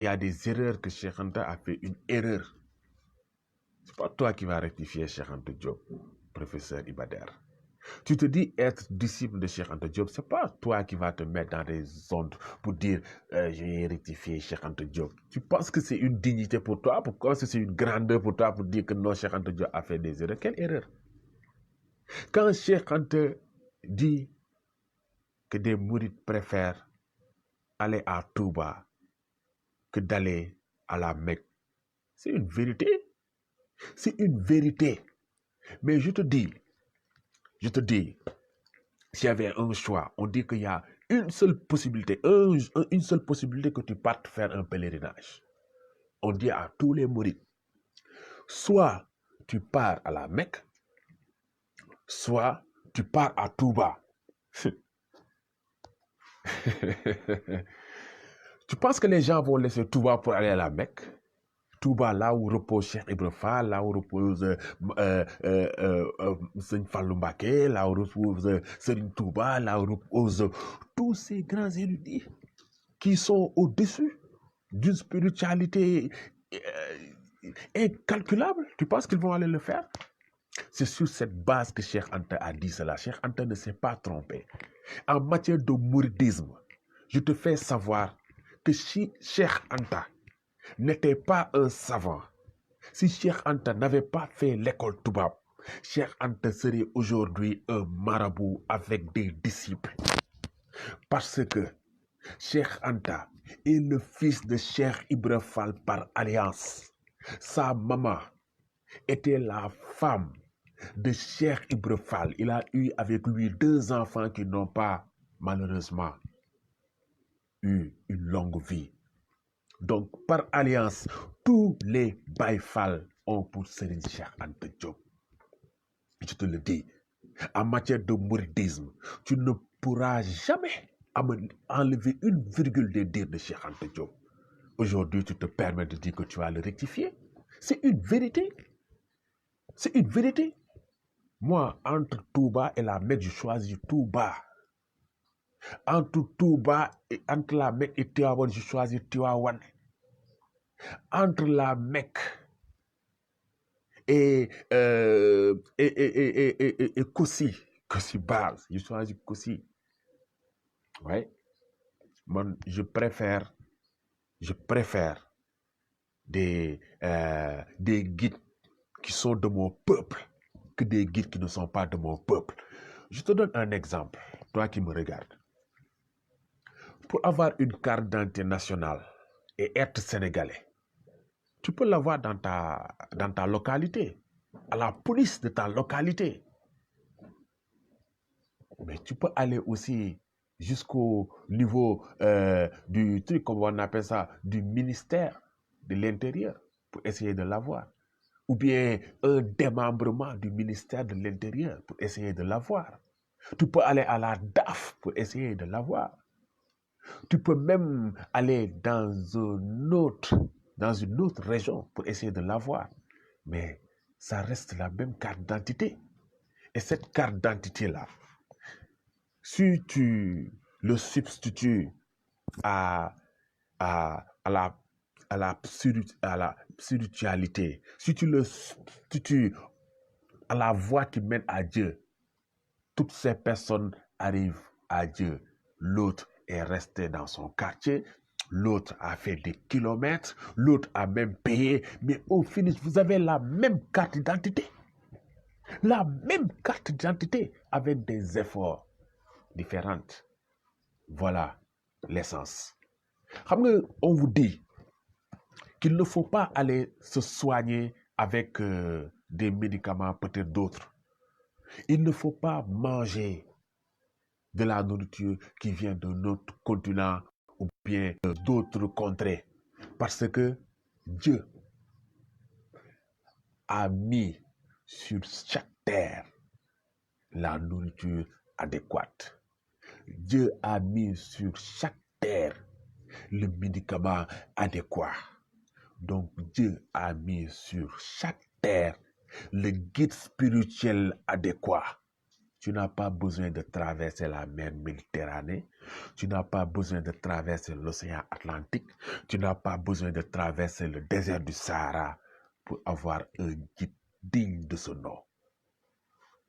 il y a des erreurs que Cheikh Anta a fait une erreur. C'est pas toi qui vas rectifier Cheikh Anta Diop, professeur Ibader. Tu te dis être disciple de Cheikh Anta Diop, c'est pas toi qui vas te mettre dans des ondes pour dire je vais rectifier Cheikh Anta Diop. Tu penses que c'est une dignité pour toi? Pourquoi c'est une grandeur pour toi pour dire que non, Cheikh Anta Diop a fait des erreurs? Quelle erreur? Quand Cheikh Anta dit que des mourides préfèrent aller à Touba que d'aller à la Mecque, c'est une vérité. C'est une vérité. Mais je te dis, s'il y avait un choix, on dit qu'il y a une seule possibilité, une seule possibilité que tu partes faire un pèlerinage. On dit à tous les mourides, soit tu pars à la Mecque, soit tu pars à Touba. Tu penses que les gens vont laisser Touba pour aller à la Mecque? Touba, là où repose Cheikh Ibra Fall, là où repose Seigne Fallou Mbacké, là où repose Serigne Touba, là où repose tous ces grands érudits qui sont au-dessus d'une spiritualité incalculable. Tu penses qu'ils vont aller le faire? C'est sur cette base que Cheikh Anta a dit cela. Cheikh Anta ne s'est pas trompé. En matière de mouridisme, je te fais savoir que si Cheikh Anta n'était pas un savant, si Cheikh Anta n'avait pas fait l'école Toubab, Cheikh Anta serait aujourd'hui un marabout avec des disciples. Parce que Cheikh Anta est le fils de Cheikh Ibra Fall par alliance. Sa maman était la femme de Cheikh Ibra Fall. Il a eu avec lui 2 enfants qui n'ont pas, malheureusement, eu une longue vie. Donc, par alliance, tous les Baye Fall ont pour Serigne Cheikh Anta Diop. Je te le dis, en matière de mouridisme, tu ne pourras jamais enlever une virgule des dires de Cheikh Anta Diop. Aujourd'hui, tu te permets de dire que tu vas le rectifier. C'est une vérité. C'est une vérité. Moi, entre Touba et la Mecque, je choisis Touba. Entre Touba et entre la Mecque et Tivaouane, je choisis Tivaouane. Entre la Mecque et Kossi base, je choisis Kossi. Ouais. Moi, je préfère des guides qui sont de mon peuple que des guides qui ne sont pas de mon peuple. Je te donne un exemple, toi qui me regardes. Pour avoir une carte d'identité nationale et être sénégalais, tu peux l'avoir dans ta localité, à la police de ta localité. Mais tu peux aller aussi jusqu'au niveau du truc, comme on appelle ça, du ministère de l'Intérieur pour essayer de l'avoir. Ou bien un démembrement du ministère de l'Intérieur pour essayer de l'avoir. Tu peux aller à la DAF pour essayer de l'avoir. Tu peux même aller dans une autre région pour essayer de l'avoir. Mais ça reste la même carte d'identité. Et cette carte d'identité-là, si tu le substitues à la spiritualité, si tu le substitues à la voie qui mène à Dieu, toutes ces personnes arrivent à Dieu. L'autre est resté dans son quartier, l'autre a fait des kilomètres, l'autre a même payé, mais au finish, vous avez la même carte d'identité. La même carte d'identité avec des efforts différents. Voilà l'essence. On vous dit qu'il ne faut pas aller se soigner avec des médicaments, peut-être d'autres. Il ne faut pas manger de la nourriture qui vient de notre continent ou bien d'autres contrées. Parce que Dieu a mis sur chaque terre la nourriture adéquate. Dieu a mis sur chaque terre le médicament adéquat. Donc Dieu a mis sur chaque terre le guide spirituel adéquat. Tu n'as pas besoin de traverser la mer Méditerranée. Tu n'as pas besoin de traverser l'océan Atlantique. Tu n'as pas besoin de traverser le désert du Sahara pour avoir un guide digne de ce nom.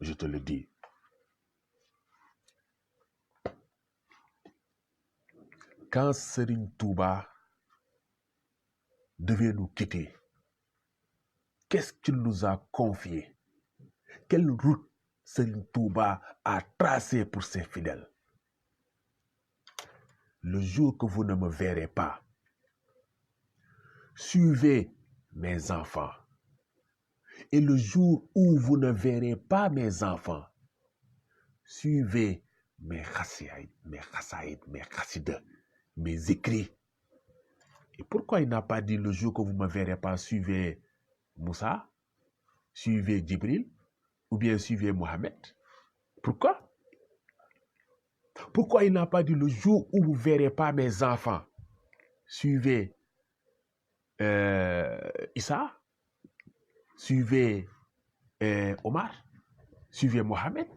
Je te le dis. Quand Serigne Touba devait nous quitter, qu'est-ce qu'il nous a confié? Quelle route Serigne Touba a tracée pour ses fidèles? Le jour que vous ne me verrez pas, suivez mes enfants. Et le jour où vous ne verrez pas mes enfants, suivez mes chassaïd, mes chassides, mes écrits. Et pourquoi il n'a pas dit le jour que vous ne me verrez pas, suivez Moussa, suivez Djibril, ou bien suivez Mohamed? Pourquoi? Pourquoi il n'a pas dit le jour où vous ne verrez pas mes enfants, suivez Issa, suivez Omar, suivez Mohamed?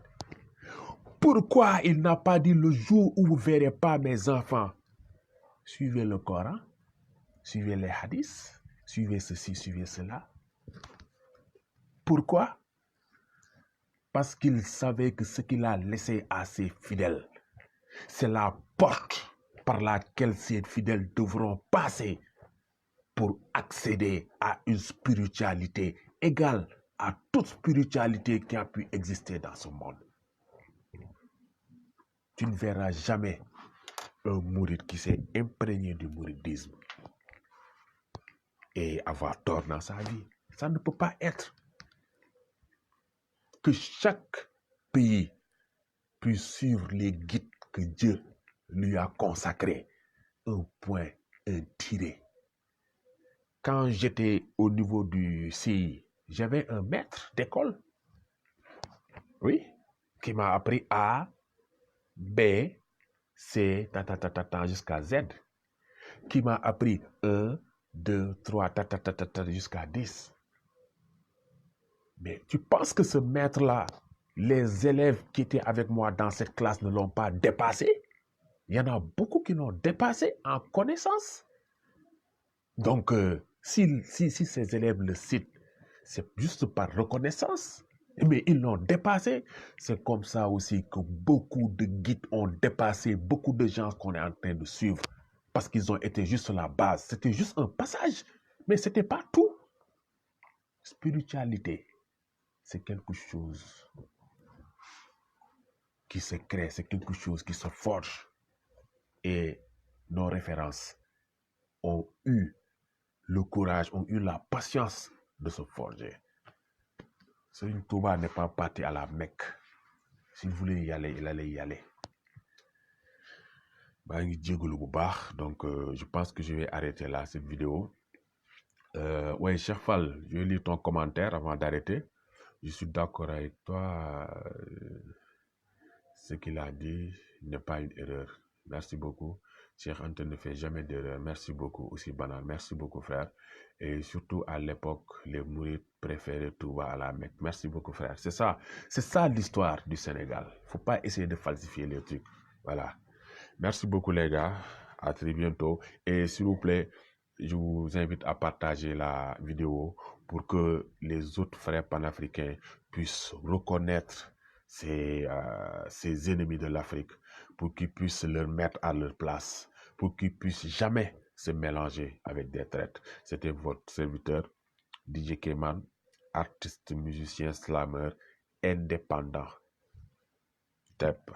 Pourquoi il n'a pas dit le jour où vous ne verrez pas mes enfants, suivez le Coran, suivez les hadiths, suivez ceci, suivez cela? Pourquoi? Parce qu'il savait que ce qu'il a laissé à ses fidèles, c'est la porte par laquelle ces fidèles devront passer pour accéder à une spiritualité égale à toute spiritualité qui a pu exister dans ce monde. Tu ne verras jamais un mouride qui s'est imprégné du mouridisme et avoir tort dans sa vie. Ça ne peut pas être. Que chaque pays puisse suivre les guides que Dieu lui a consacrés. Un point, un tiré. Quand j'étais au niveau du CI, j'avais un maître d'école, oui, qui m'a appris A, B, C, jusqu'à Z, qui m'a appris 1, 2, 3, jusqu'à 10. Mais tu penses que ce maître-là, les élèves qui étaient avec moi dans cette classe ne l'ont pas dépassé? Il y en a beaucoup qui l'ont dépassé en connaissance. Donc, si ces élèves le citent, c'est juste par reconnaissance. Mais ils l'ont dépassé. C'est comme ça aussi que beaucoup de guides ont dépassé beaucoup de gens qu'on est en train de suivre. Parce qu'ils ont été juste sur la base. C'était juste un passage. Mais ce n'était pas tout. Spiritualité, c'est quelque chose qui se crée, c'est quelque chose qui se forge. Et nos références ont eu le courage, ont eu la patience de se forger. Serigne Touba n'est pas parti à la Mecque. S'il voulait y aller, il allait y aller. Donc, je pense que je vais arrêter là cette vidéo. Ouais, Cheikh Fall, je vais lire ton commentaire avant d'arrêter. Je suis d'accord avec toi. Ce qu'il a dit n'est pas une erreur. Merci beaucoup. Cheikh Anta ne fait jamais d'erreur. Merci beaucoup aussi, Banal. Merci beaucoup, frère. Et surtout à l'époque, les mourides préféraient Touba à la Mecque. Merci beaucoup, frère. C'est ça l'histoire du Sénégal. Il ne faut pas essayer de falsifier les trucs. Voilà. Merci beaucoup, les gars. À très bientôt. Et s'il vous plaît, je vous invite à partager la vidéo pour que les autres frères panafricains puissent reconnaître ces ennemis de l'Afrique, pour qu'ils puissent leur mettre à leur place, pour qu'ils puissent jamais se mélanger avec des traîtres. C'était votre serviteur, DJ Keman, artiste, musicien, slammer, indépendant. Tep.